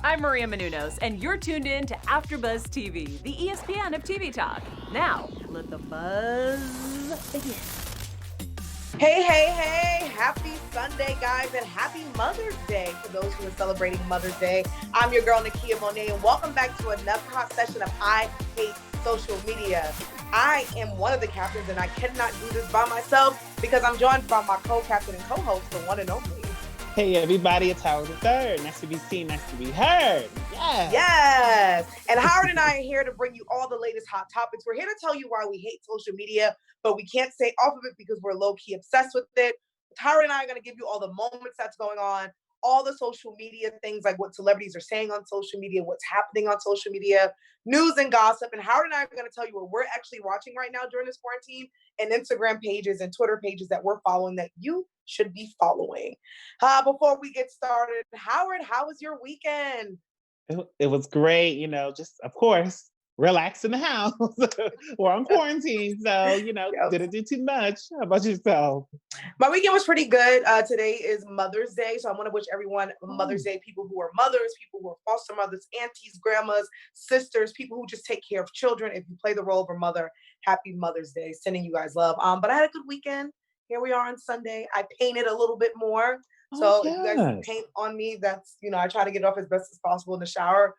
I'm Maria Menounos, and you're tuned in to AfterBuzz TV, the ESPN of TV talk. Now, let the buzz begin. Hey, happy Sunday, guys, and happy Mother's Day for those who are celebrating Mother's Day. I'm your girl, Nakia Monet, and welcome back to another hot session of I Hate Social Media. I am one of the captains, and I cannot do this by myself because I'm joined by my co-captain and co-host, the one and only. Hey everybody, it's Howard III. Nice to be seen, nice to be heard. Yes. And Howard and I are here to bring you all the latest hot topics. We're here to tell you why we hate social media, but we can't stay off of it because we're low-key obsessed with it. Howard and I are going to give you all the moments that's going on, all the social media things, like what celebrities are saying on social media, what's happening on social media, news and gossip. And Howard and I are going to tell you what we're actually watching right now during this quarantine, and Instagram pages and Twitter pages that we're following that you should be following. Before we get started, Howard, how was your weekend? It was great, just, of course, relax in the house. We're on quarantine, so, Yep. didn't do too much. How about yourself? My weekend was pretty good. Today is Mother's Day, so I want to wish everyone Mother's Day, people who are mothers, people who are foster mothers, aunties, grandmas, sisters, people who just take care of children. If you play the role of a mother, happy Mother's Day. Sending you guys love. But I had a good weekend. Here we are on Sunday. I painted a little bit more. So if you guys see paint on me, that's, I try to get it off as best as possible in the shower.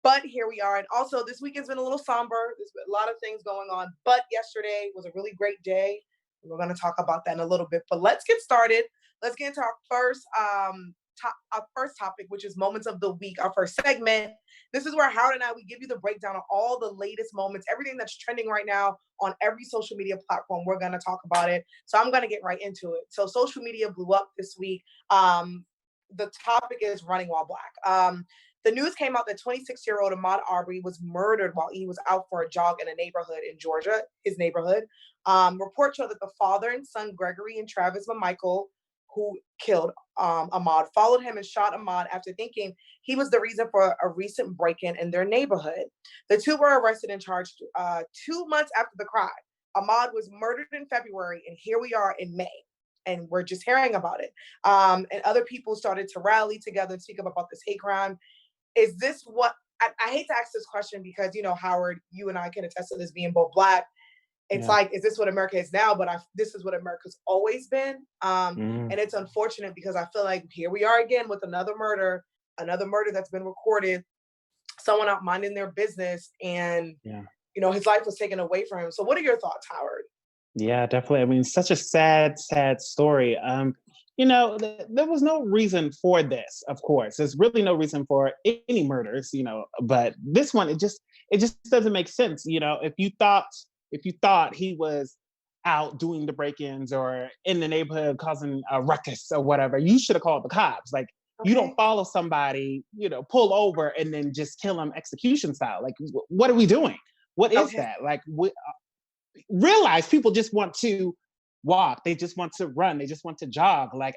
But here we are. And also this weekend's been a little somber. There's been a lot of things going on. But yesterday was a really great day. We're going to talk about that in a little bit. But let's get started. Let's get into our first topic, which is Moments of the Week, our first segment. This is where Howard and I, we give you the breakdown of all the latest moments, everything that's trending right now on every social media platform. We're going to talk about it. So I'm going to get right into it. So social media blew up this week. The topic is running while black. The news came out that 26-year-old Ahmaud Arbery was murdered while he was out for a jog in a neighborhood in Georgia, his neighborhood. Reports show that the father and son, Gregory and Travis McMichael, who killed Ahmaud, followed him and shot Ahmaud after thinking he was the reason for a recent break-in in their neighborhood. The two were arrested and charged 2 months after the crime. Ahmaud was murdered in February, and here we are in May, and we're just hearing about it. And other people started to rally together and speak up about this hate crime. Is this what, I hate to ask this question because, Howard, you and I can attest to this being both black. It's like, is this what America is now? But this is what America's always been. And it's unfortunate because I feel like here we are again with another murder that's been recorded, someone out minding their business, and, his life was taken away from him. So what are your thoughts, Howard? Yeah, definitely. I mean, such a sad story. There was no reason for this, of course. There's really no reason for any murders, but this one, it just doesn't make sense. If you thought he was out doing the break-ins or in the neighborhood causing a ruckus or whatever, you should have called the cops. Like, you don't follow somebody, pull over and then just kill them execution style. Like, what are we doing? What is that? Like, realize people just want to walk, they just want to run, they just want to jog. Like,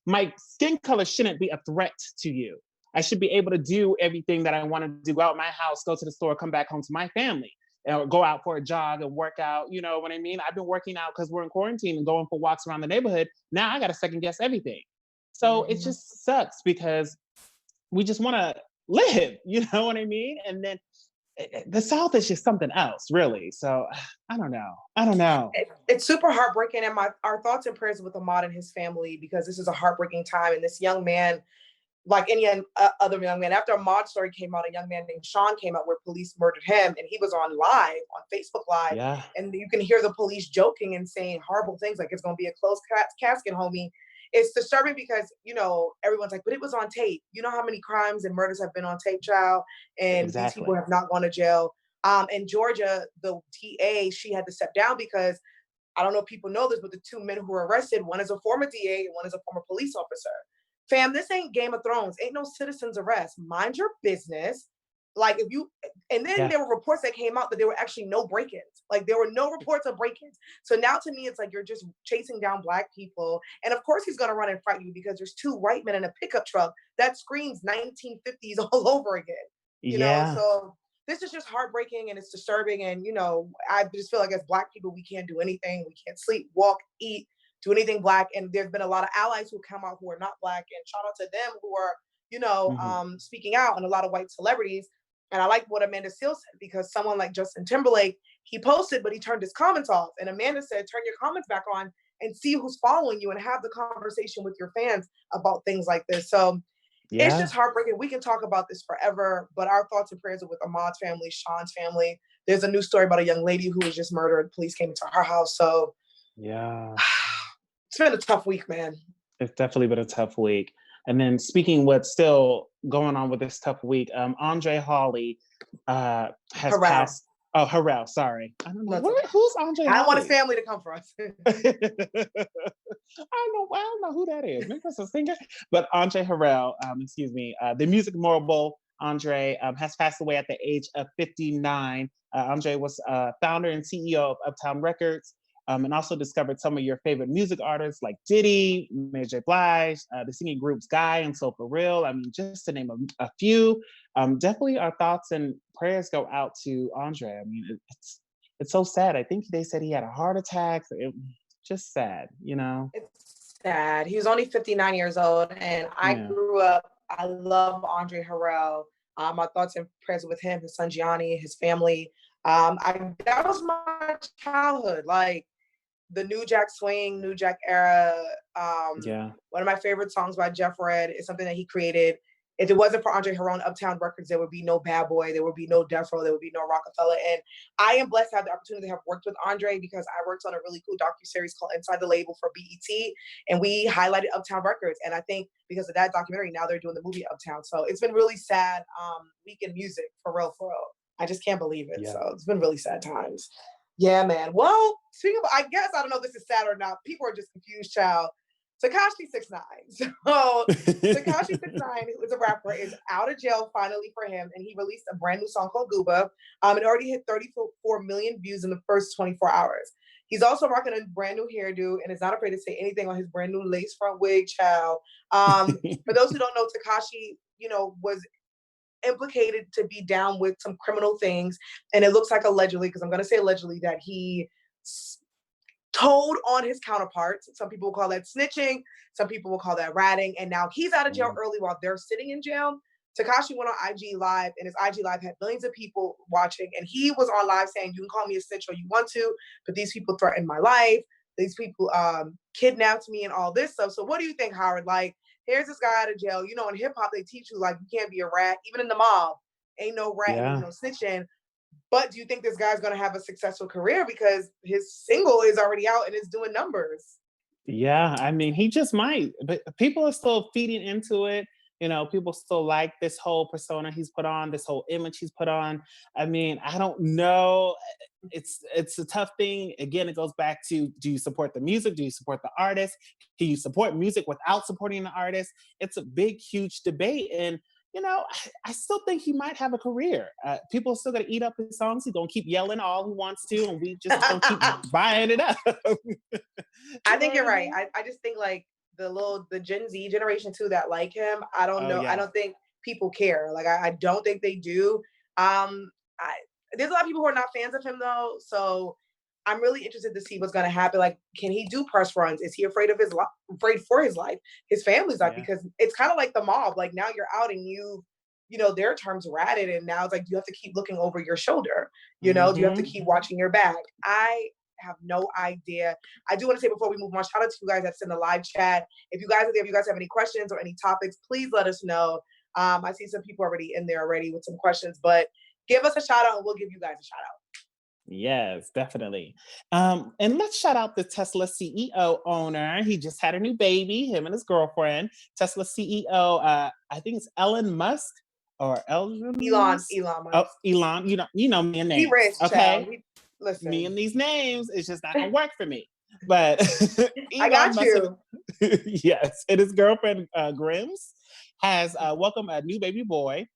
my skin color shouldn't be a threat to you. I should be able to do everything that I want to do, go out my house, go to the store, come back home to my family, or go out for a jog and work out. You know what I mean? I've been working out because we're in quarantine and going for walks around the neighborhood. Now I got to second guess everything. So it just sucks because we just want to live, you know what I mean? And then the South is just something else, really. So I don't know. It's super heartbreaking, and our thoughts and prayers with Ahmaud and his family, because this is a heartbreaking time. And this young man, like any other young man, after Ahmaud's story came out, a young man named Sean came out where police murdered him, and he was on Facebook Live, and you can hear the police joking and saying horrible things like it's going to be a closed casket, homie. It's disturbing because, everyone's like, but it was on tape. You know how many crimes and murders have been on tape, child? And these people have not gone to jail. In Georgia, the DA, she had to step down because, I don't know if people know this, but the two men who were arrested, one is a former DA and one is a former police officer. Fam, this ain't Game of Thrones. Ain't no citizen's arrest. Mind your business. Like, there were reports that came out that there were actually no break-ins. Like, there were no reports of break-ins. So now to me, it's like you're just chasing down Black people. And of course he's going to run and fight you because there's two white men in a pickup truck that screams 1950s all over again. You know, so this is just heartbreaking and it's disturbing. And, I just feel like as Black people, we can't do anything. We can't sleep, walk, eat, do anything Black. And there's been a lot of allies who come out who are not Black. And shout out to them who are speaking out, and a lot of white celebrities. And I like what Amanda Seales said, because someone like Justin Timberlake, he posted, but he turned his comments off. And Amanda said, turn your comments back on and see who's following you and have the conversation with your fans about things like this. So it's just heartbreaking. We can talk about this forever, but our thoughts and prayers are with Ahmaud's family, Sean's family. There's a new story about a young lady who was just murdered. Police came into her house. So it's been a tough week, man. It's definitely been a tough week. And then speaking what's still going on with this tough week, Andre Hawley has passed. Oh, Harrell, sorry. I don't know. Who's Andre Hawley? I don't want his family to come for us. I don't know who that is. Maybe that's a singer. But Andre Harrell, the music mogul Andre has passed away at the age of 59. Andre was founder and CEO of Uptown Records, and also discovered some of your favorite music artists like Diddy, Mary J. Blige, the singing groups Guy and So For Real. I mean, just to name a few. Definitely our thoughts and prayers go out to Andre. I mean, it's so sad. I think they said he had a heart attack. Just sad, It's sad. He was only 59 years old, and I grew up, I love Andre Harrell. My thoughts and prayers with him, his son Gianni, his family. That was my childhood, like the New Jack Swing, New Jack era. One of my favorite songs by Jeff Redd is something that he created. If it wasn't for Andre Harrell and Uptown Records, there would be no Bad Boy, there would be no Death Row, there would be no Rockefeller. And I am blessed to have the opportunity to have worked with Andre, because I worked on a really cool docuseries called Inside the Label for BET, and we highlighted Uptown Records. And I think because of that documentary, now they're doing the movie Uptown. So it's been really sad week in music, for real, for real. I just can't believe it. Yeah. So it's been really sad times. Yeah, man. Well, speaking of, I guess, I don't know if this is sad or not. People are just confused, child. Takashi 6ix9ine. So Takashi 6ix9ine, who is a rapper, is out of jail finally for him, and he released a brand new song called Gooba. It already hit 34 million views in the first 24 hours. He's also rocking a brand new hairdo and is not afraid to say anything on his brand new lace front wig, child. For those who don't know, Takashi, was implicated to be down with some criminal things, and it looks like allegedly, because I'm going to say allegedly, that he told on his counterparts. Some people will call that snitching, some people will call that ratting, and now he's out of jail early while they're sitting in jail. Takashi went on IG Live, and his IG Live had millions of people watching, and he was on live saying, you can call me a snitch all you want to, but these people threatened my life, these people kidnapped me and all this stuff. So what do you think, Howard? Like, here's this guy out of jail. In hip hop, they teach you, like, you can't be a rat. Even in the mob, ain't no rat, ain't no snitching. But do you think this guy's going to have a successful career, because his single is already out and is doing numbers? Yeah, I mean, he just might. But people are still feeding into it. People still like this whole persona he's put on, this whole image he's put on. I mean, I don't know. It's a tough thing. Again, it goes back to, do you support the music? Do you support the artist? Can you support music without supporting the artist? It's a big, huge debate. And I still think he might have a career. People are still going to eat up his songs. He's going to keep yelling all he wants to, and we just going to keep buying it up. I think you're right. I just think, like, the Gen Z generation too that like him, I don't know. Yeah. I don't think people care. Like, I don't think they do. There's a lot of people who are not fans of him though. So I'm really interested to see what's going to happen. Like, can he do press runs? Is he afraid of afraid for his life, his family's life? Because it's kind of like the mob. Like, now you're out and their terms ratted, and now it's like you have to keep looking over your shoulder. Do you have to keep watching your back? I have no idea. I do want to say, before we move on, shout out to you guys that's in the live chat. If you guys are there, if you guys have any questions or any topics, please let us know. I see some people already in there already with some questions, but give us a shout out and we'll give you guys a shout out. Yes, definitely. And let's shout out the Tesla CEO owner. He just had a new baby, him and his girlfriend. Tesla CEO, I think it's Elon Musk or Elon Musk. Elon Musk. Oh, Elon. You know me and names. He rich, okay. Listen. Me and these names, it's just not gonna work for me. But I got you. Yes, and his girlfriend Grims has welcomed a new baby boy.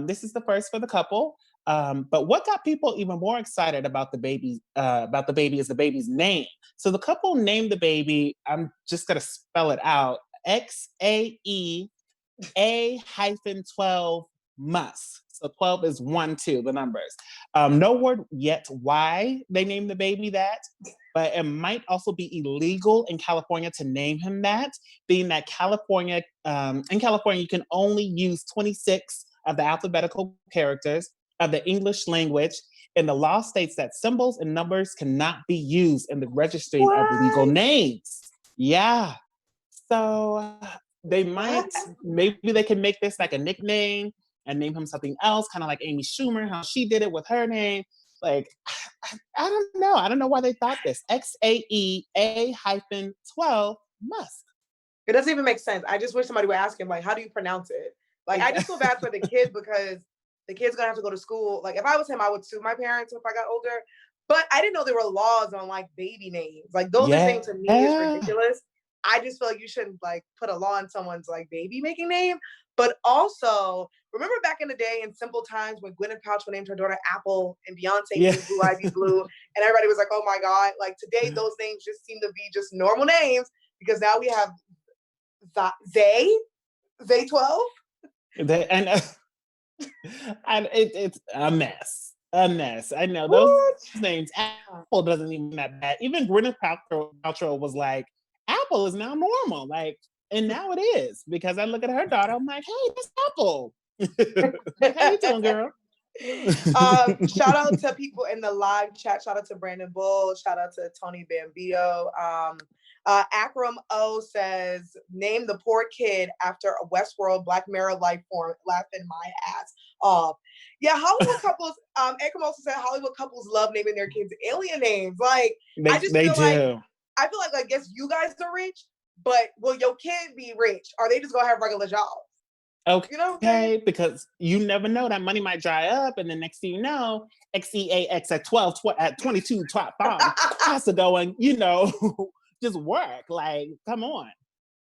This is the first for the couple. But what got people even more excited about the baby is the baby's name. So the couple named the baby, I'm just gonna spell it out, XAEA-12 Musk. So 12 is 1, 2, the numbers. No word yet why they named the baby that, but it might also be illegal in California to name him that, being that in California, you can only use 26 of the alphabetical characters of the English language, and the law states that symbols and numbers cannot be used in the registering of legal names. Yeah. So they might, maybe they can make this like a nickname and name him something else, kind of like Amy Schumer, how she did it with her name. Like, I don't know. I don't know why they thought this. XAEA-12 Musk. It doesn't even make sense. I just wish somebody would ask him, like, how do you pronounce it? Like, I just feel bad for the kid because the kid's gonna have to go to school. Like, if I was him, I would sue my parents if I got older. But I didn't know there were laws on like baby names. Like, those are things to me is ridiculous. I just feel like you shouldn't like put a law on someone's like baby making name. But also, remember back in the day in simple times when Gwyneth Paltrow named her daughter Apple and Beyonce named Blue Ivy Blue, and everybody was like, oh my God. Like today, those names just seem to be just normal names because now we have Zay 12. And it's a mess. A mess. I know those names. Apple doesn't even that bad. Even Gwyneth Paltrow was like, Apple is now normal. Like, and now it is because I look at her daughter. I'm like, hey, that's Apple. How you doing, girl? Shout out to people in the live chat. Shout out to Brandon Bull. Shout out to Tony Bambio. Akram O says, name the poor kid after a Westworld Black Mirror life form, laughing my ass off. Yeah, Hollywood couples, Akram also said Hollywood couples love naming their kids alien names. Like, I feel like, I guess you guys are rich, but will your kid be rich? Or they just gonna have regular jobs? Okay, you know what I'm saying? Because you never know, that money might dry up, and the next thing you know, XEAX at 12, at 22 top bomb has to go and, just work. Like, come on.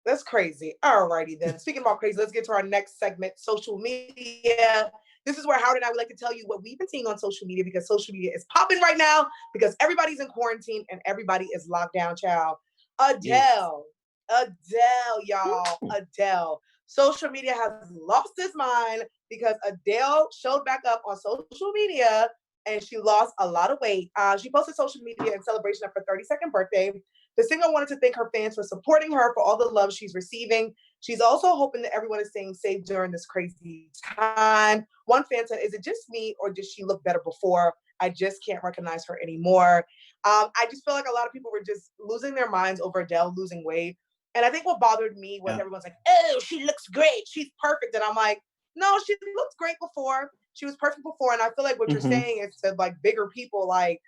That's crazy. Alrighty then. Speaking about crazy, let's get to our next segment, social media. This is where Howard and I would like to tell you what we've been seeing on social media because social media is popping right now because everybody's in quarantine and everybody is locked down, child. Adele, y'all. Adele. Social media has lost its mind because Adele showed back up on social media and she lost a lot of weight. She posted social media in celebration of her 32nd birthday. The singer wanted to thank her fans for supporting her for all the love she's receiving. She's also hoping that everyone is staying safe during this crazy time. One fan said, is it just me or did she look better before? I just can't recognize her anymore. I just feel like a lot of people were just losing their minds over Adele losing weight. And I think what bothered me was everyone's like, oh, she looks great. She's perfect. And I'm like, no, she looked great before. She was perfect before. And I feel like what you're saying is to like bigger people, like,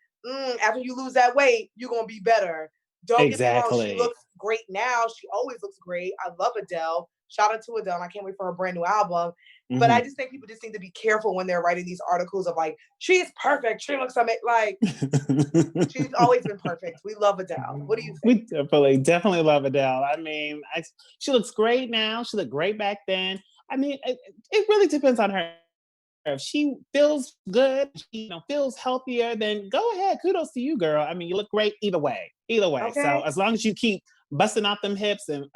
after you lose that weight, you're going to be better. Don't get me wrong, she looks great now. She always looks great. I love Adele. Shout out to Adele, and I can't wait for her brand new album. But I just think people just need to be careful when they're writing these articles of like, she's perfect. She looks amazing. Like, she's always been perfect. We love Adele. What do you think? We definitely love Adele. I mean, she looks great now. She looked great back then. I mean, it really depends on her. If she feels good, she feels healthier, then go ahead. Kudos to you, girl. I mean, you look great either way. Okay. So as long as you keep busting out them hits and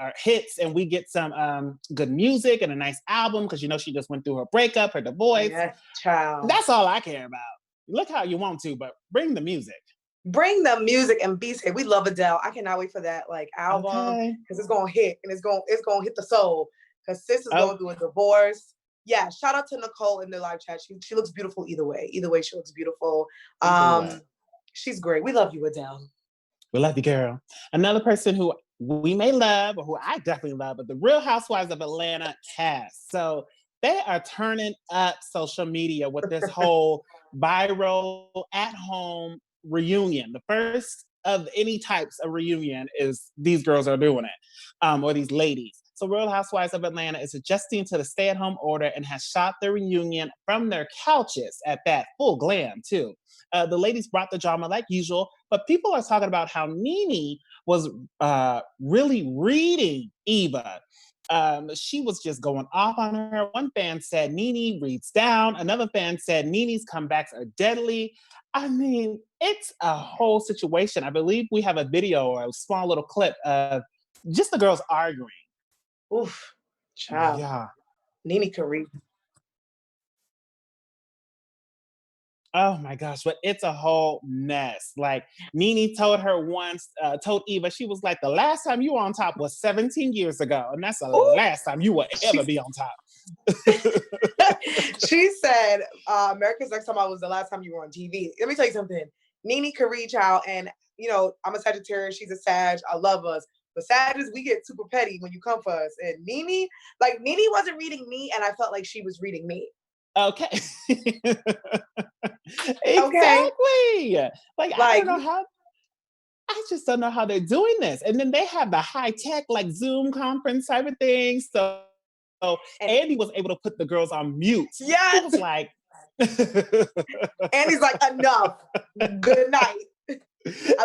we get some good music and a nice album, because she just went through her breakup, her divorce. Yes, child. That's all I care about. Look how you want to, but bring the music. Bring the music and be safe. We love Adele. I cannot wait for that album because it's gonna hit and it's gonna hit the soul. Because sis is going through a divorce. Yeah, shout out to Nicole in the live chat. She looks beautiful either way. Either way, she looks beautiful. She's great. We love you, Adele. We love you, girl. Another person who we may love, or who I definitely love, but the Real Housewives of Atlanta cast. So they are turning up social media with this whole viral at-home reunion. The first of any types of reunion is these girls are doing it, or these ladies. So Real Housewives of Atlanta is adjusting to the stay-at-home order and has shot their reunion from their couches at that, full glam too. The ladies brought the drama like usual, but people are talking about how NeNe was really reading Eva. She was just going off on her. One fan said NeNe reads down. Another fan said NeNe's comebacks are deadly. I mean, it's a whole situation. I believe we have a video or a small little clip of just the girls arguing. Oof, child. Yeah. NeNe can read. Oh my gosh, but it's a whole mess. Like Nene told her once, told Eva, she was like, the last time you were on top was 17 years ago. And that's the Ooh, last time you will ever be on top. she said, America's Next Top Model was the last time you were on TV. Let me tell you something. Nene can reach out, and you know, I'm a Sagittarius, she's a Sag. I love us. But Sagittarius, we get super petty when you come for us. And Nene wasn't reading me, and I felt like she was reading me. Okay. Okay. Exactly. Like, I don't know how, I just don't know how they're doing this. And then they have the high tech, like Zoom conference type of thing. So Andy was able to put the girls on mute. Yes. He was like, Andy's like, enough. Good night. I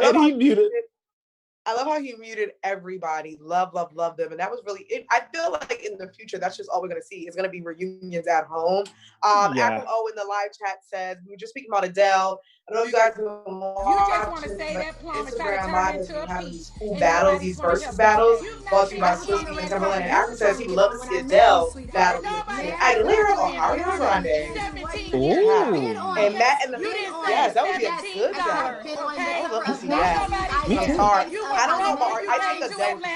love how he muted everybody. Love them. And that was really it. I feel like in the future, that's just all we're going to see. It's going to be reunions at home. Apple O in the live chat says, we were just speaking about Adele. I know you guys know. You just want to say that plum and try to turn into a peach. Battles, these Verzuz battles, brought to you by Swizzy and Timberland. And Aaron says he would love to see Adele battle Aguilera or Ariana Grande. Ooh. And Matt and the yes, that would be a good battle. I would love to see that. I'm sorry. I don't know about I think Adele would be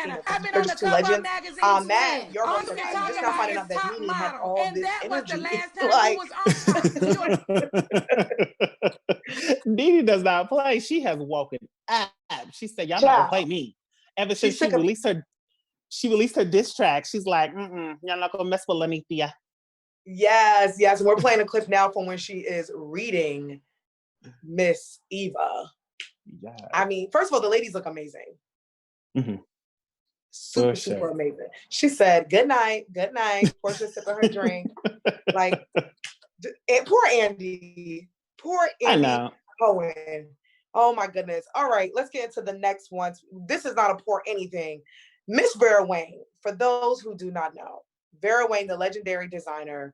they're just two legends. Matt, your version, I'm just not finding out that Nene had all this energy. Nene does not play. She has woken up. She said, y'all not gonna play me. Ever since she released her diss track, she's like, y'all not gonna mess with Lanithia. Yes. We're playing a clip now from when she is reading Miss Eva. Yes. I mean, first of all, the ladies look amazing. Mm-hmm. Super amazing. She said, good night. Portia sipping her drink. Like, poor Andy. I know. Cohen. Oh my goodness. All right, let's get into the next one. This is not a poor anything. Miss Vera Wang, for those who do not know, Vera Wang, the legendary designer,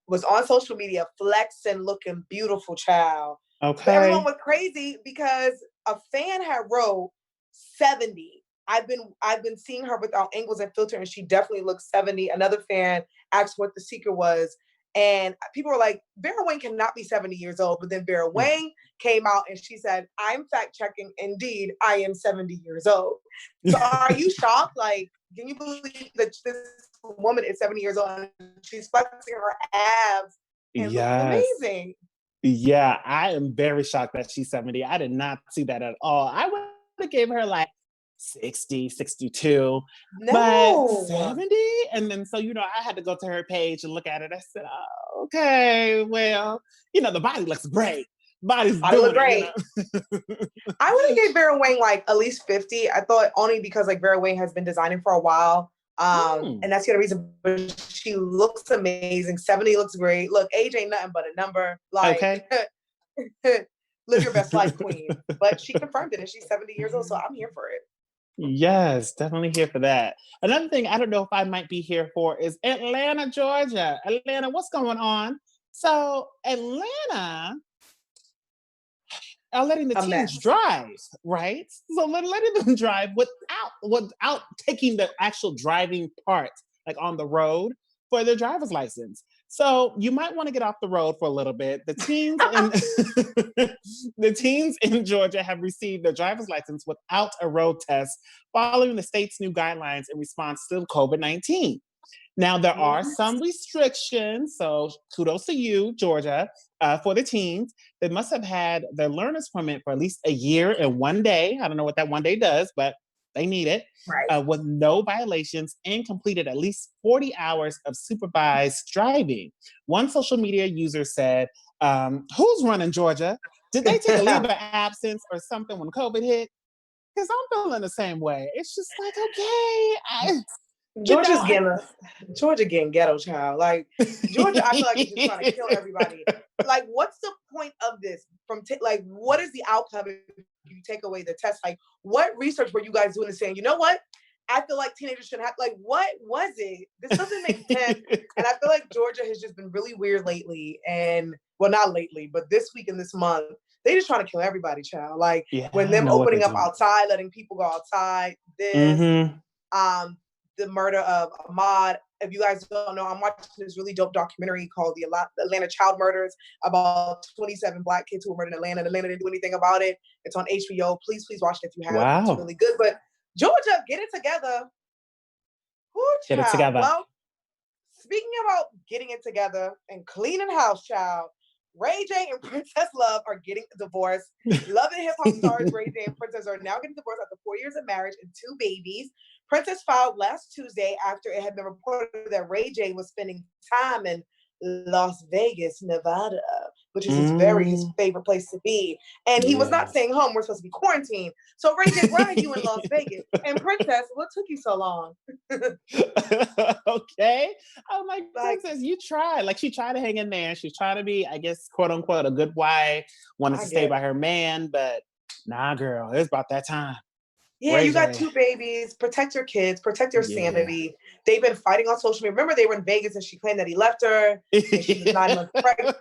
was on social media flexing, looking beautiful, child. Okay. But everyone was crazy because a fan had wrote 70. I've been seeing her without angles and filter, and she definitely looks 70. Another fan asked what the secret was, and people were like, Vera Wang cannot be 70 years old. But then Vera Wang came out and she said, I'm fact checking. Indeed, I am 70 years old. So are you shocked? Like, can you believe that this woman is 70 years old and she's flexing her abs and looking amazing? Yeah, I am very shocked that she's 70. I did not see that at all. I would have gave her like 60, 62, but 70? And then, so, I had to go to her page and look at it. I said, oh, okay, well, the body looks great. Body's doing great. It, I would have gave Vera Wang like at least 50. I thought only because like Vera Wang has been designing for a while. And that's the other reason, but she looks amazing. 70 looks great. Look, age ain't nothing but a number. Like, live your best life, queen. But she confirmed it, and she's 70 years old, so I'm here for it. Yes, definitely here for that. Another thing I don't know if I might be here for is Atlanta, Georgia. Atlanta, what's going on? So Atlanta are letting the teens drive, right? So they're letting them drive without taking the actual driving part, like on the road, for their driver's license. So you might want to get off the road for a little bit. The teens in Georgia have received their driver's license without a road test following the state's new guidelines in response to COVID-19. Now, there are some restrictions, so kudos to you, Georgia, for the teens. They must have had their learner's permit for at least a year and 1 day. I don't know what that 1 day does, but they need it, with no violations, and completed at least 40 hours of supervised driving. One social media user said, who's running Georgia? Did they take a leave of absence or something when COVID hit? Because I'm feeling the same way. It's just like, okay, Georgia getting ghetto, child. Like, Georgia, I feel like it's just trying to kill everybody. Like, what's the point of this? What is the outcome if you take away the test? Like, what research were you guys doing and saying, you know what? I feel like teenagers shouldn't have, what was it? This doesn't make sense. And I feel like Georgia has just been really weird lately. And, well, not lately, but this week and this month, they just trying to kill everybody, child. Like, when them opening up outside, letting people go outside, the murder of Ahmaud. If you guys don't know, I'm watching this really dope documentary called The Atlanta Child Murders about 27 Black kids who were murdered in Atlanta. Atlanta didn't do anything about it. It's on HBO. Please watch it if you have. Wow. It's really good. But Georgia, get it together. Get it together. Well, speaking about getting it together and cleaning house, child, Ray J and Princess Love are getting divorced. Love and Hip Hop stars Ray J and Princess are now getting divorced after 4 years of marriage and 2 babies. Princess filed last Tuesday after it had been reported that Ray J was spending time in Las Vegas, Nevada, which is his favorite place to be. And he was not staying home. We're supposed to be quarantined. So Ray J, why are you in Las Vegas? And Princess, what took you so long? Okay. I'm like, Princess, you tried. Like, she tried to hang in there. She's trying to be, I guess, quote unquote, a good wife, wanted to stay by her man, but nah, girl, it's about that time. Yeah, you got 2 babies. Protect your kids. Protect your sanity. They've been fighting on social media. Remember, they were in Vegas and she claimed that he left her. And she was 9 months pregnant.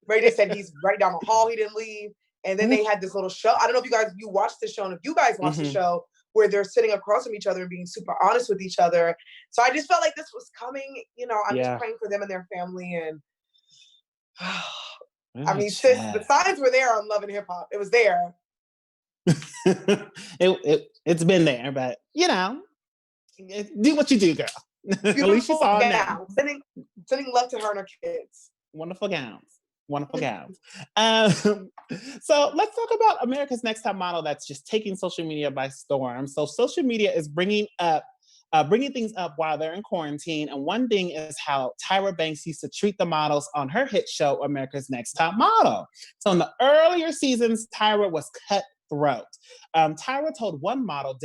Ray J said he's right down the hall. He didn't leave. And then they had this little show. I don't know if you watched the show. And if you guys watched the show, where they're sitting across from each other and being super honest with each other. So I just felt like this was coming. You know, I'm just praying for them and their family. And I mean, sis, the signs were there on Love and Hip Hop. It was there. It's been there, but you know, do what you do, girl. At least you saw it now. Sending love to her and her kids. Wonderful gowns. So let's talk about America's Next Top Model that's just taking social media by storm. So social media is bringing things up while they're in quarantine. And one thing is how Tyra Banks used to treat the models on her hit show, America's Next Top Model. So in the earlier seasons, Tyra was cutthroat. Tyra told one model,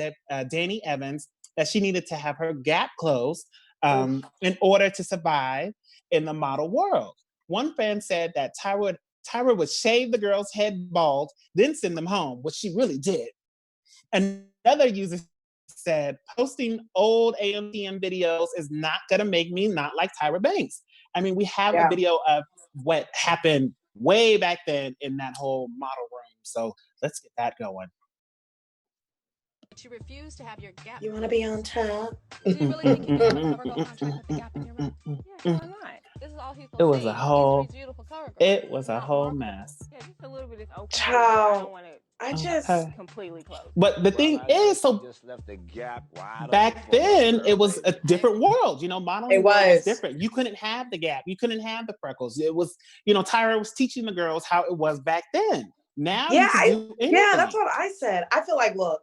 Danny Evans, that she needed to have her gap closed in order to survive in the model world. One fan said that Tyra would shave the girl's head bald, then send them home, which she really did. Another user said, posting old AMTM videos is not gonna make me not like Tyra Banks. I mean, we have a video of what happened way back then in that whole model room. So let's get that going. You refuse to have your gap. You want to be on top? Do you really think you can have a cover girl contract with the gap in your mouth? Yeah, why not? This is all he's It was a whole. It was a whole mess. Yeah, just a little bit is okay. Child, I don't want it. I just completely closed. But the thing is, so just left the gap wide back then it was a different world. You know, modeling was different. You couldn't have the gap. You couldn't have the freckles. It was, you know, Tyra was teaching the girls how it was back then. Now, that's what I said. I feel like, look,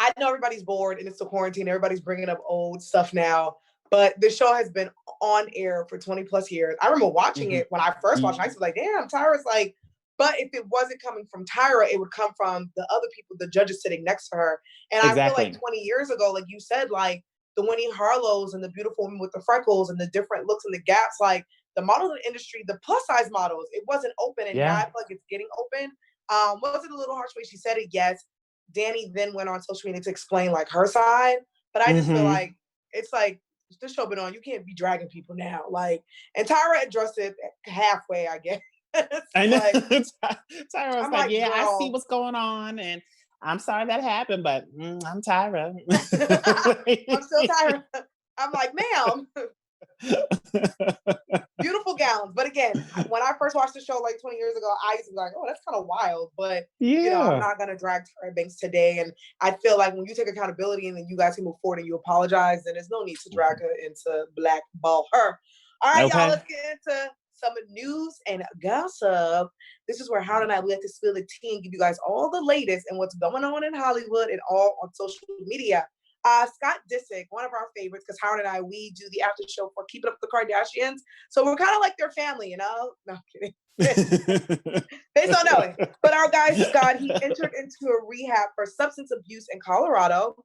I know everybody's bored and it's the quarantine. Everybody's bringing up old stuff now, but the show has been on air for 20 plus years. I remember watching it when I first watched it. I was like, damn, Tyra's like, but if it wasn't coming from Tyra, it would come from the other people, the judges sitting next to her. And I feel like 20 years ago, like you said, like the Winnie Harlows and the beautiful women with the freckles and the different looks and the gaps, like the modeling industry, the plus size models, it wasn't open. And now I feel like it's getting open. Was it a little harsh way she said it? Yes. Danny then went on social media to explain like her side, but I just feel like it's like this show been on. You can't be dragging people now, like. And Tyra addressed it halfway, I guess. I know. Like, Tyra was like, "Yeah, I see what's going on, and I'm sorry that happened, but I'm Tyra. I'm still Tyra. I'm like, ma'am." Beautiful gowns. But again, when I first watched the show like 20 years ago, I used to be like, oh, that's kind of wild. But you know, I'm not gonna drag Tyra Banks today. And I feel like when you take accountability and then you guys can move forward and you apologize, then there's no need to drag her into blackball her. All right, y'all, let's get into some news and gossip. This is where Howard and I like to spill the tea and give you guys all the latest and what's going on in Hollywood and all on social media. Scott Disick, one of our favorites, because Howard and I, we do the after show for Keeping Up with the Kardashians. So we're kind of like their family, you know? No, I'm kidding. They don't know it. But our guy, Scott, he entered into a rehab for substance abuse in Colorado.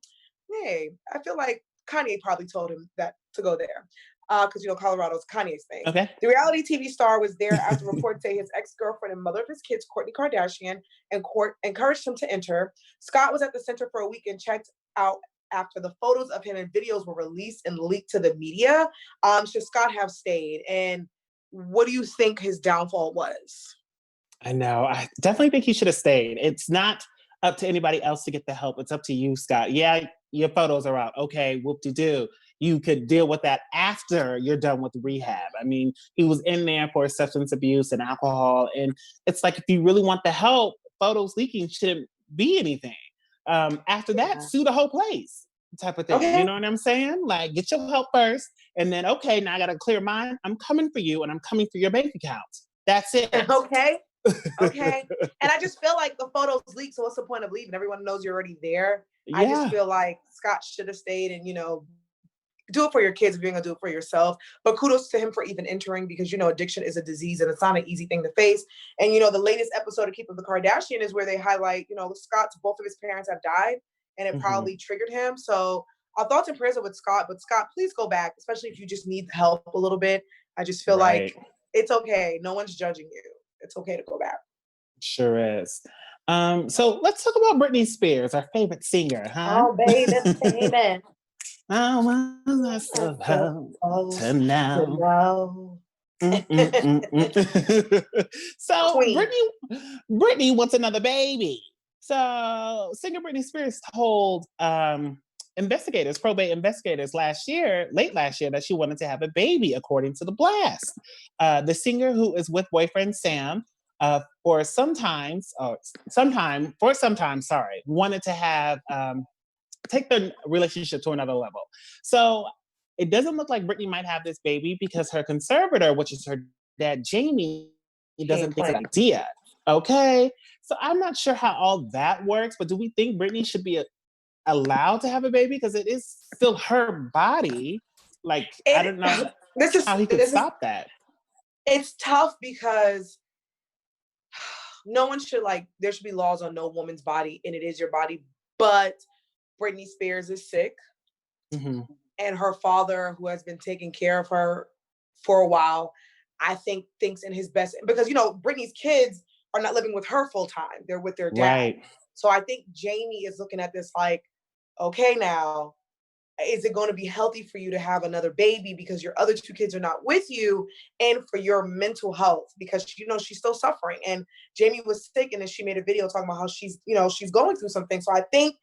Hey, I feel like Kanye probably told him that to go there. Because, you know, Colorado's Kanye's thing. Okay. The reality TV star was there after reports say his ex-girlfriend and mother of his kids, Kourtney Kardashian, and court encouraged him to enter. Scott was at the center for a week and checked out after the photos of him and videos were released and leaked to the media. Should Scott have stayed? And what do you think his downfall was? I know. I definitely think he should have stayed. It's not up to anybody else to get the help. It's up to you, Scott. Yeah, your photos are out. Okay, whoop-de-doo. You could deal with that after you're done with rehab. I mean, he was in there for substance abuse and alcohol. And it's like, if you really want the help, photos leaking shouldn't be anything. After that, sue the whole place type of thing. Okay. You know what I'm saying? Like, get your help first. And then, okay, now I got a clear mind. I'm coming for you and I'm coming for your bank account. That's it. Okay. Okay. And I just feel like the photos leaked. So what's the point of leaving? Everyone knows you're already there. Yeah. I just feel like Scott should have stayed and, do it for your kids if you're going to do it for yourself. But kudos to him for even entering because, addiction is a disease and it's not an easy thing to face. And, the latest episode of Keeping the Kardashian is where they highlight, Scott's, both of his parents have died and it probably triggered him. So our thoughts and prayers are with Scott, but Scott, please go back, especially if you just need help a little bit. I just feel like it's okay. No one's judging you. It's okay to go back. Sure is. So let's talk about Britney Spears, our favorite singer, huh? Oh, baby. I was supposed to know. So Queen. Britney wants another baby. So singer Britney Spears told probate investigators late last year, that she wanted to have a baby, according to The Blast. The singer, who is with boyfriend Sam, for some time, wanted to have take the relationship to another level. So it doesn't look like Britney might have this baby because her conservator, which is her dad, Jamie, doesn't think it's an idea. Okay. So I'm not sure how all that works, but do we think Britney should be allowed to have a baby? Because it is still her body. Like, I don't know how he could stop that. It's tough because no one should, there should be laws on no woman's body, and it is your body. But Britney Spears is sick, and her father, who has been taking care of her for a while, I think thinks in his best, because Britney's kids are not living with her full time; they're with their dad. Right. So I think Jamie is looking at this like, okay, now, is it going to be healthy for you to have another baby because your other two kids are not with you, and for your mental health, because she's still suffering. And Jamie was sick, and then she made a video talking about how she's going through something. So I think.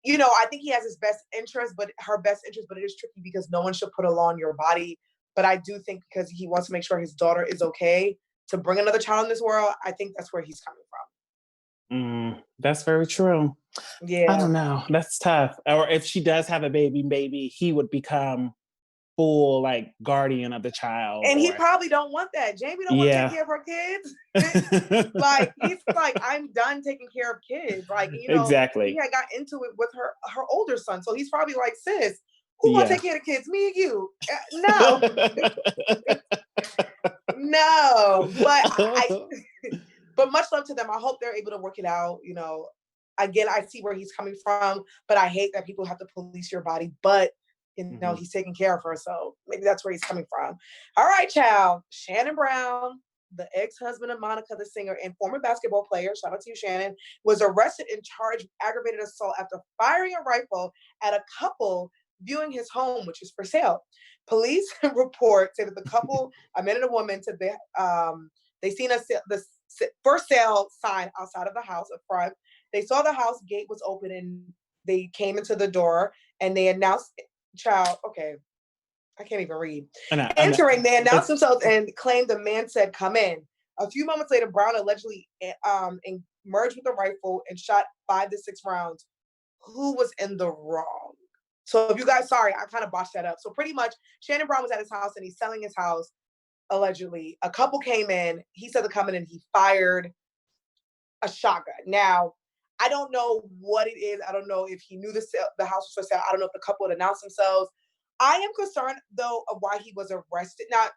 I think he has his best interest, but her best interest, but it is tricky because no one should put a law on your body. But I do think because he wants to make sure his daughter is okay to bring another child in this world, I think that's where he's coming from. That's very true. Yeah. I don't know. That's tough. Or if she does have a baby, maybe he would become full guardian of the child. And he probably don't want that. Jamie don't want to take care of her kids. He's like, I'm done taking care of kids. Exactly. He had got into it with her older son. So he's probably like, sis, who want to take care of the kids? Me and you. No. No. But much love to them. I hope they're able to work it out. Again, I see where he's coming from, but I hate that people have to police your body. But he's taking care of her, so maybe that's where he's coming from. All right, child. Shannon Brown, the ex-husband of Monica, the singer and former basketball player, shout out to you, Shannon, was arrested and charged with aggravated assault after firing a rifle at a couple viewing his home, which is for sale. Police report say that the couple, a man and a woman, said they seen the for sale sign outside of the house up front. They saw the house gate was open and they came into the door and they announced. Child, okay, I can't even read. Entering, they announced themselves and claimed the man said, "Come in." A few moments later, Brown allegedly emerged with a rifle and shot 5 to 6 rounds. Who was in the wrong? So if you guys, sorry, I kind of botched that up. So pretty much, Shannon Brown was at his house and he's selling his house, allegedly. A couple came in. He said to come in and he fired a shotgun. Now, I don't know what it is. I don't know if he knew the house was for sale. I don't know if the couple had announced themselves. I am concerned, though, of why he was arrested. Not,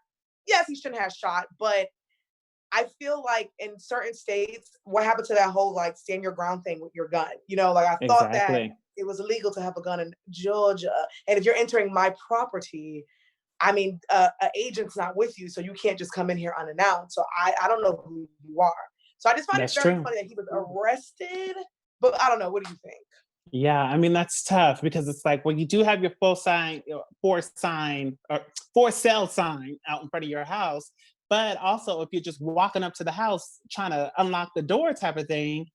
yes, he shouldn't have shot, but I feel like in certain states, what happened to that whole stand your ground thing with your gun? I thought that it was illegal to have a gun in Georgia. And if you're entering my property, I mean, an agent's not with you, so you can't just come in here unannounced. So I don't know who you are. So I just find it very funny that he was arrested. But I don't know. What do you think? Yeah, I mean, that's tough because it's like, well, you do have your for sale sign out in front of your house. But also, if you're just walking up to the house trying to unlock the door type of thing,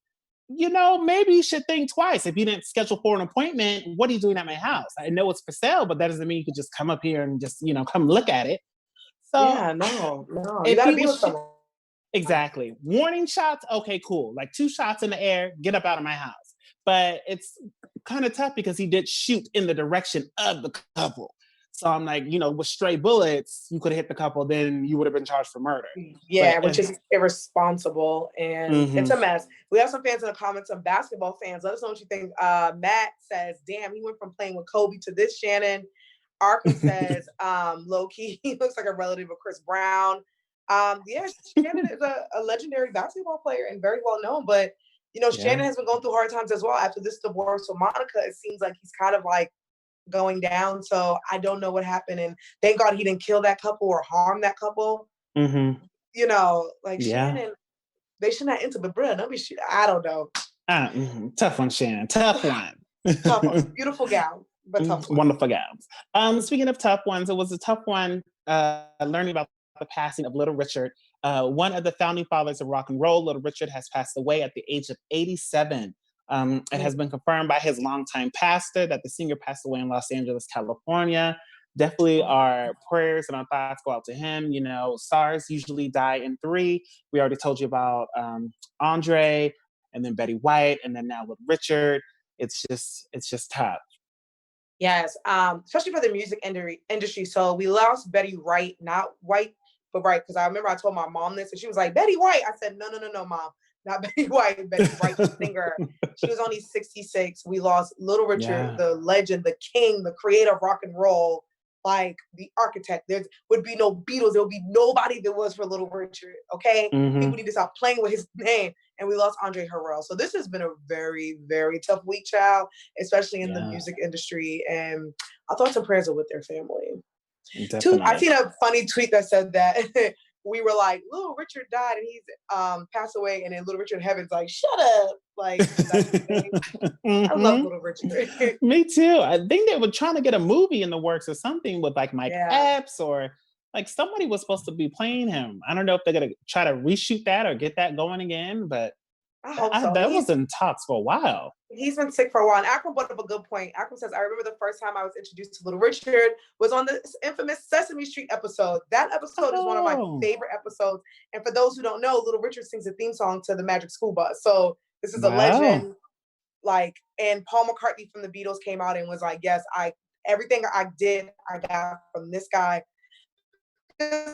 maybe you should think twice. If you didn't schedule for an appointment, what are you doing at my house? I know it's for sale, but that doesn't mean you could just come up here and just, come look at it. So Yeah, no. You if gotta he be with was someone. exactly warning shots, okay, cool. Like 2 shots in the air, get up out of my house. But it's kind of tough because he did shoot in the direction of the couple. So I'm like, with stray bullets, you could have hit the couple, then you would have been charged for murder. Yeah, But, which is irresponsible, and it's a mess. We have some fans in the comments, some basketball fans. Let us know what you think. Matt says, damn, he went from playing with Kobe to this, Shannon. Arkin says, low-key, he looks like a relative of Chris Brown. Yeah, Shannon is a legendary basketball player and very well known, but Shannon has been going through hard times as well. After this divorce with Monica, it seems like he's kind of like going down. So I don't know what happened. And thank God he didn't kill that couple or harm that couple. Mm-hmm. Shannon, they should not enter, but bro, I don't know. Tough one, Shannon. Tough one. Tough one. Beautiful gown, but tough one. Wonderful gowns. Speaking of tough ones, it was a tough one learning about the passing of Little Richard. One of the founding fathers of rock and roll, Little Richard, has passed away at the age of 87. It has been confirmed by his longtime pastor that the singer passed away in Los Angeles, California. Definitely our prayers and our thoughts go out to him. Stars usually die in 3. We already told you about Andre, and then Betty White, and then now with Richard. It's just tough. Yes, especially for the music industry. So we lost Betty White, not White, but White, because I remember I told my mom this, and she was like, Betty White. I said, no, Mom. Not Betty White, Betty White, the singer. She was only 66. We lost Little Richard, the legend, the king, the creator of rock and roll, like the architect. There would be no Beatles. There would be nobody that was for Little Richard, okay? People need to stop playing with his name. And we lost Andre Harrell. So this has been a very, very tough week, child, especially in the music industry. And our thoughts and prayers are with their family. I seen a funny tweet that said that we were like, Little Richard died and he's passed away, and then Little Richard in heaven's like, shut up. Like, I love Little Richard. Me too. I think they were trying to get a movie in the works or something with like Mike Epps, or like somebody was supposed to be playing him. I don't know if they're gonna try to reshoot that or get that going again, but I hope so. That was in talks for a while. He's been sick for a while. And Akram brought up a good point. Akram says, I remember the first time I was introduced to Little Richard was on the infamous Sesame Street episode. That episode is one of my favorite episodes. And for those who don't know, Little Richard sings a theme song to the Magic School Bus. So this is a legend. And Paul McCartney from the Beatles came out and was like, yes, everything I did, I got from this guy. There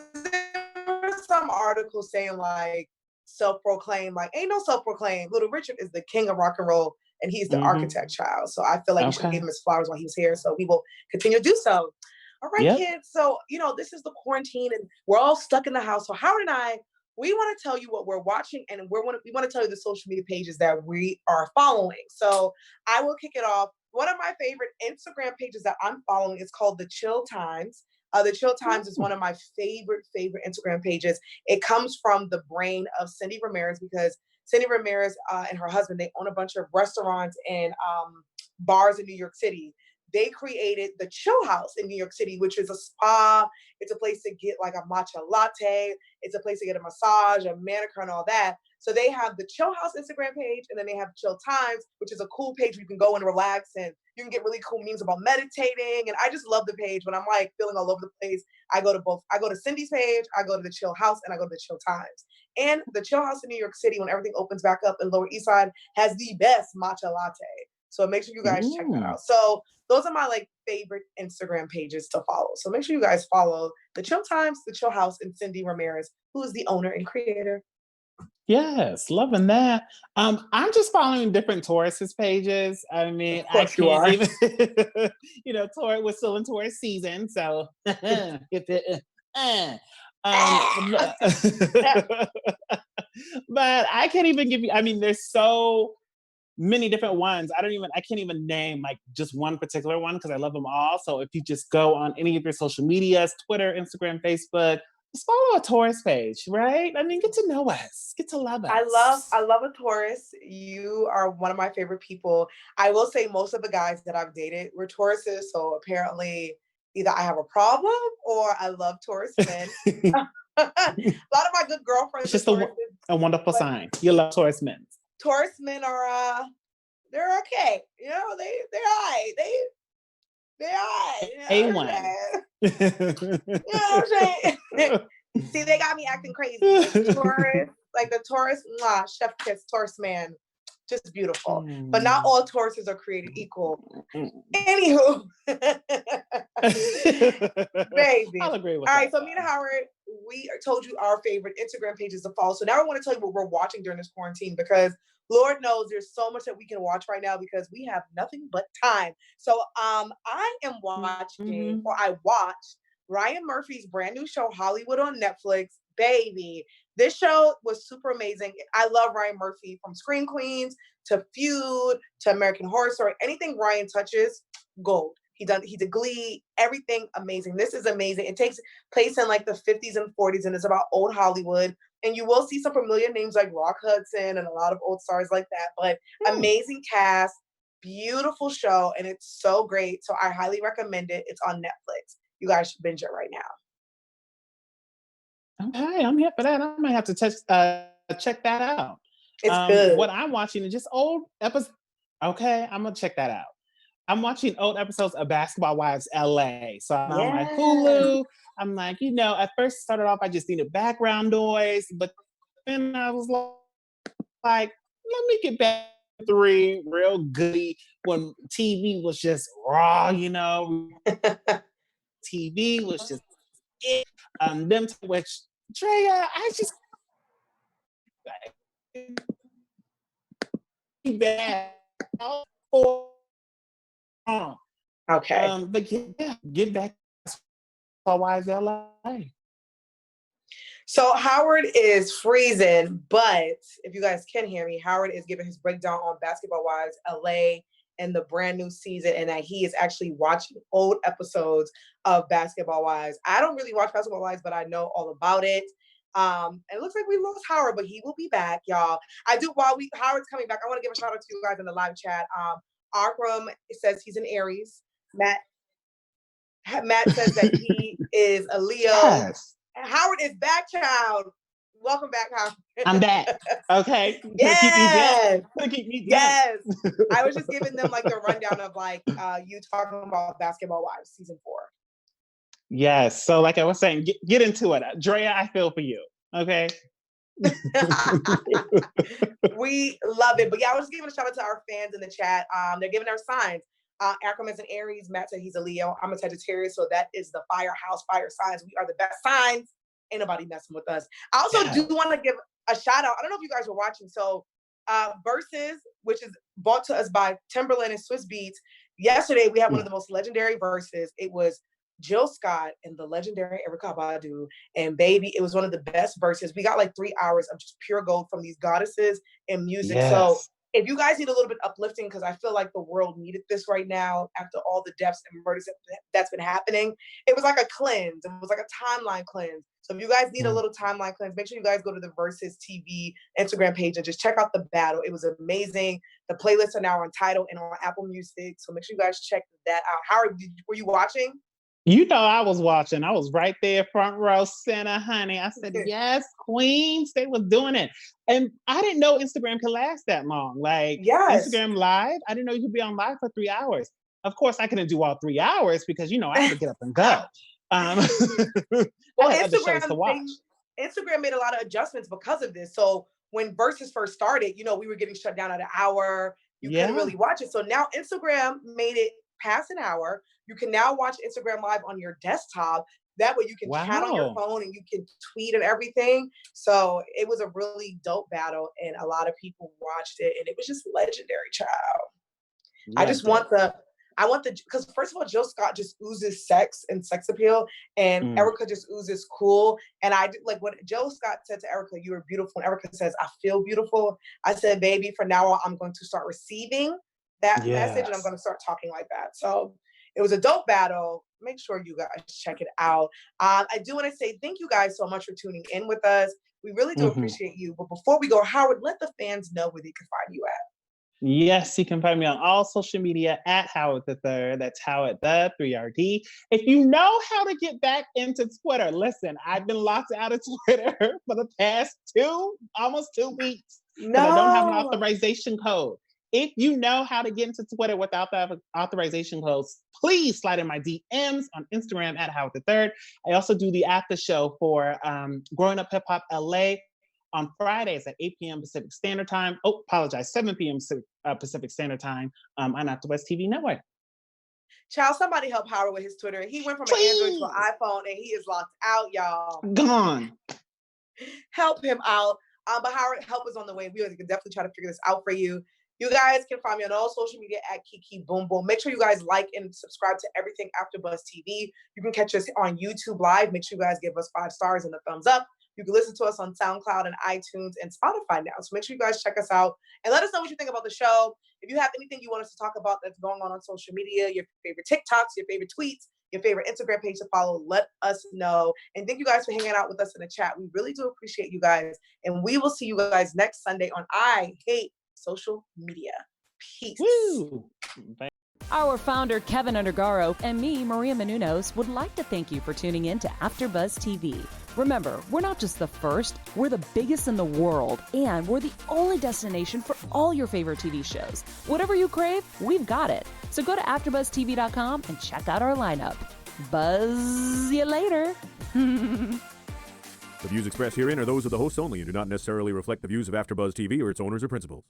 were some articles saying like, self-proclaimed, like ain't no self-proclaimed. Little Richard is the king of rock and roll, and he's the architect, child. So I feel like we should give him his flowers while he was here. So we will continue to do so. All right, kids. So this is the quarantine, and we're all stuck in the house. So Howard and I, we want to tell you what we're watching, and we want to tell you the social media pages that we are following. So I will kick it off. One of my favorite Instagram pages that I'm following is called The Chill Times. The Chill Times is one of my favorite Instagram pages. It comes from the brain of Cindy Ramirez, because Cindy Ramirez and her husband, they own a bunch of restaurants and bars in New York City. They created the Chill House in New York City, which is a spa. It's a place to get like a matcha latte. It's a place to get a massage, a manicure, and all that. So they have the Chill House Instagram page, and then they have Chill Times, which is a cool page where you can go and relax, and you can get really cool memes about meditating. And I just love the page. When I'm like feeling all over the place, I go to both. I go to Cindy's page, I go to the Chill House, and I go to the Chill Times. And the Chill House in New York City, when everything opens back up in Lower East Side, has the best matcha latte. So make sure you guys check that out. So those are my favorite Instagram pages to follow. So make sure you guys follow the Chill Times, the Chill House, and Cindy Ramirez, who is the owner and creator. Yes, loving that. I'm just following different Taurus pages. I mean, I can't even, we're still in Taurus season, so but I can't even give you. I mean, there's so many different ones. I can't even name just one particular one because I love them all. So if you just go on any of your social medias, Twitter, Instagram, Facebook, just follow a Taurus page, right? I mean, get to know us, get to love us. I love a Taurus. You are one of my favorite people. I will say most of the guys that I've dated were Tauruses. So apparently either I have a problem or I love Taurus men. A lot of my good girlfriends. It's just a wonderful sign. You love Taurus men. Taurus men are they're okay. You know, they're all right. They're all right. You know what I'm saying? See, they got me acting crazy. Like the Taurus, chef kiss, Taurus man, just beautiful. But not all Tauruses are created equal. Anywho, baby. I'll agree with all that. right, so me and Howard, we told you our favorite Instagram pages to follow. So now I want to tell you what we're watching during this quarantine, because Lord knows there's so much that we can watch right now because we have nothing but time. So I am watching, or I watched Ryan Murphy's brand new show, Hollywood on Netflix. Baby, this show was super amazing. I love Ryan Murphy, from Scream Queens to Feud to American Horror Story. Anything Ryan touches, gold. He did Glee, everything amazing. This is amazing. It takes place in like the 50s and 40s, and it's about old Hollywood. And you will see some familiar names like Rock Hudson and a lot of old stars like that. But amazing cast, beautiful show, and it's so great. So I highly recommend it. It's on Netflix. You guys should binge it right now. Okay, I'm here for that. I might have to check that out. It's good. What I'm watching is just old episodes. Okay, I'm gonna check that out. I'm watching old episodes of Basketball Wives LA. So I'm on my Hulu. I'm like, at first started off, I just needed background noise, but then I was like, let me get back to 3 real goody when TV was just raw, TV was just it. Them which Drea, I just bad. Okay. But yeah, get back to Wives LA. So Howard is freezing, but if you guys can hear me, Howard is giving his breakdown on Basketball Wives LA and the brand new season, and that he is actually watching old episodes of Basketball Wives. I don't really watch Basketball Wives, but I know all about it. It looks like we lost Howard, but he will be back, y'all. While Howard's coming back, I want to give a shout out to you guys in the live chat. Akram says he's an Aries. Matt says that he is a Leo. Yes. Howard is back, child. Welcome back, Howard. I'm back. Okay. Yes. Keep me yes. I was just giving them like the rundown of like you talking about Basketball Wives season 4. Yes. So like I was saying, get into it. Drea, I feel for you. Okay. We love it. But yeah, I was just giving a shout out to our fans in the chat. They're giving our signs. Akram is an Aries. Matt said he's a Leo. I'm a Sagittarius. So that is the fire signs. We are the best signs. Ain't nobody messing with us. I also do want to give a shout out. I don't know if you guys were watching. So Verzuz, which is brought to us by Timberland and Swiss Beats. Yesterday, we had one of the most legendary Verzuz. It was Jill Scott and the legendary Erykah Badu. And baby, it was one of the best Verzuz. We got like 3 hours of just pure gold from these goddesses and music. Yes. So if you guys need a little bit uplifting, because I feel like the world needed this right now after all the deaths and murders that's been happening, it was like a cleanse. It was like a timeline cleanse. So if you guys need a little timeline cleanse, make sure you guys go to the Verzuz TV Instagram page and just check out the battle. It was amazing. The playlists are now on Tidal and on Apple Music. So make sure you guys check that out. Howard, were you watching? I was watching. I was right there, front row center, honey. I said, yes, queens. They was doing it. And I didn't know Instagram could last that long. Like, Instagram Live, I didn't know you could be on live for 3 hours. Of course, I couldn't do all 3 hours because, I had to get up and go. Well, Instagram made a lot of adjustments because of this. So when Verzuz first started, we were getting shut down at an hour. You couldn't really watch it. So now Instagram made it past an hour. You can now watch Instagram Live on your desktop. That way you can chat on your phone and you can tweet and everything. So it was a really dope battle and a lot of people watched it and it was just legendary, child. Yeah, because first of all, Jill Scott just oozes sex and sex appeal, and Erykah just oozes cool. And I like when Jill Scott said to Erykah, "You were beautiful," and Erykah says, "I feel beautiful." I said, "Baby, from now on, I'm going to start receiving that message, and I'm going to start talking like that." So it was a dope battle. Make sure you guys check it out. I do want to say thank you guys so much for tuning in with us. We really do appreciate you. But before we go, Howard, let the fans know where they can find you at. Yes, you can find me on all social media at Howard the Third. That's Howard the 3RD. If you know how to get back into Twitter, listen, I've been locked out of Twitter for the past almost 2 weeks, because I don't have an No. authorization code. If you know how to get into Twitter without the authorization codes, please slide in my DMs on Instagram at Howard the Third. I also do the after show for Growing Up Hip Hop LA on Fridays at 8 p.m. Pacific Standard Time. Oh, apologize, 7 p.m. Pacific Standard Time on AfterBuzz TV Network. Child, somebody help Howard with his Twitter. He went from an Android to an iPhone and he is locked out, y'all. Gone. Help him out. But Howard, help is on the way. We can definitely try to figure this out for you. You guys can find me on all social media at Kiki Boom Boom. Make sure you guys like and subscribe to everything AfterBuzz TV. You can catch us on YouTube Live. Make sure you guys give us 5 stars and a thumbs up. You can listen to us on SoundCloud and iTunes and Spotify now. So make sure you guys check us out and let us know what you think about the show. If you have anything you want us to talk about that's going on social media, your favorite TikToks, your favorite tweets, your favorite Instagram page to follow, let us know. And thank you guys for hanging out with us in the chat. We really do appreciate you guys. And we will see you guys next Sunday on I Hate Social Media. Peace. Woo. Bye. Our founder, Keven Undergaro, and me, Maria Menounos, would like to thank you for tuning in to AfterBuzz TV. Remember, we're not just the first, we're the biggest in the world, and we're the only destination for all your favorite TV shows. Whatever you crave, we've got it. So go to AfterBuzzTV.com and check out our lineup. Buzz you later. The views expressed herein are those of the hosts only and do not necessarily reflect the views of AfterBuzz TV or its owners or principals.